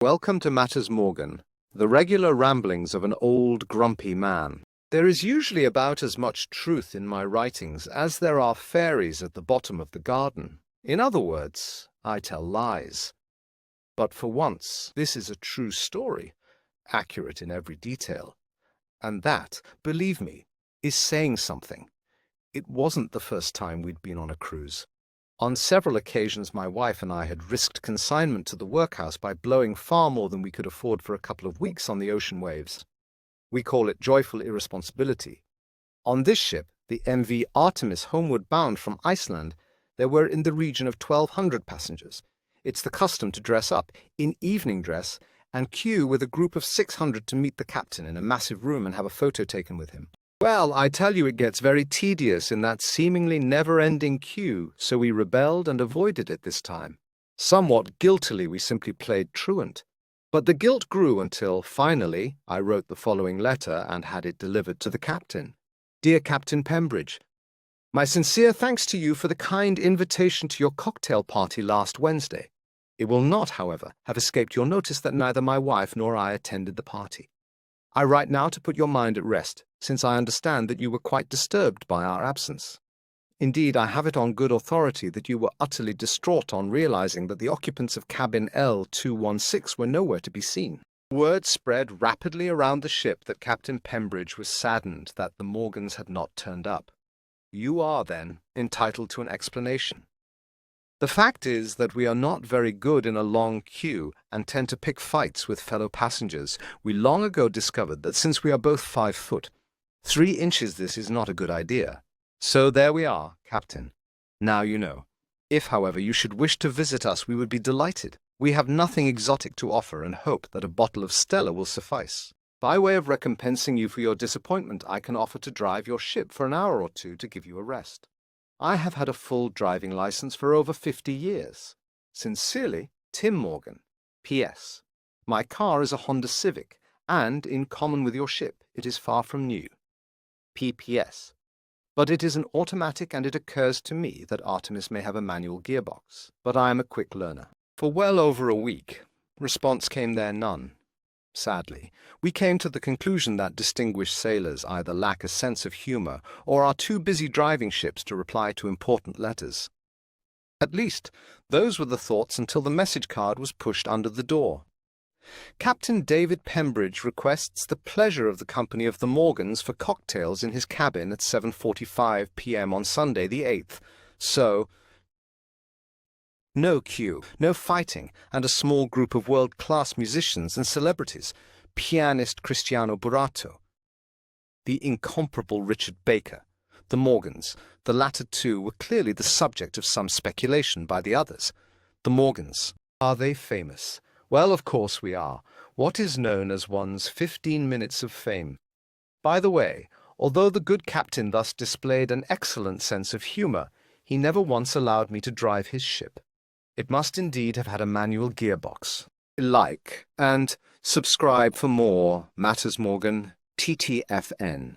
Welcome to Matters Morgan, the regular ramblings of an old grumpy man. There is usually about as much truth in my writings as there are fairies at the bottom of the garden. In other words, I tell lies. But for once, this is a true story, accurate in every detail. And that, believe me, is saying something. It wasn't the first time we'd been on a cruise. On several occasions, my wife and I had risked consignment to the workhouse by blowing far more than we could afford for a couple of weeks on the ocean waves. We call it joyful irresponsibility. On this ship, the MV Artemis, homeward bound from Iceland, there were in the region of 1,200 passengers. It's the custom to dress up, in evening dress, and queue with a group of 600 to meet the captain in a massive room and have a photo taken with him. Well, I tell you, it gets very tedious in that seemingly never-ending queue, so we rebelled and avoided it this time. Somewhat guiltily, we simply played truant. But the guilt grew until, finally, I wrote the following letter and had it delivered to the captain. Dear Captain Pembridge, my sincere thanks to you for the kind invitation to your cocktail party last Wednesday. It will not, however, have escaped your notice that neither my wife nor I attended the party. I write now to put your mind at rest, since I understand that you were quite disturbed by our absence. Indeed, I have it on good authority that you were utterly distraught on realizing that the occupants of cabin L216 were nowhere to be seen. Word spread rapidly around the ship that Captain Pembridge was saddened that the Morgans had not turned up. You are, then, entitled to an explanation. The fact is that we are not very good in a long queue and tend to pick fights with fellow passengers. We long ago discovered that since we are both 5 foot, 3 inches, this is not a good idea. So there we are, Captain. Now you know. If, however, you should wish to visit us, we would be delighted. We have nothing exotic to offer and hope that a bottle of Stella will suffice. By way of recompensing you for your disappointment, I can offer to drive your ship for an hour or two to give you a rest. I have had a full driving license for over 50 years. Sincerely, Tim Morgan. P.S. My car is a Honda Civic, and, in common with your ship, it is far from new. P.P.S. But it is an automatic, and it occurs to me that Artemis may have a manual gearbox. But I am a quick learner. For well over a week, response came there none. Sadly, we came to the conclusion that distinguished sailors either lack a sense of humor or are too busy driving ships to reply to important letters. At least, those were the thoughts until the message card was pushed under the door. Captain David Pembridge requests the pleasure of the company of the Morgans for cocktails in his cabin at 7:45 p.m. on Sunday the 8th. So, no queue, no fighting, and a small group of world-class musicians and celebrities. Pianist Cristiano Burato, the incomparable Richard Baker, the Morgans. The latter two were clearly the subject of some speculation by the others. The Morgans. Are they famous? Well, of course we are. What is known as one's 15 minutes of fame. By the way, although the good captain thus displayed an excellent sense of humor, he never once allowed me to drive his ship. It must indeed have had a manual gearbox. Like and subscribe for more Matters Morgan, TTFN.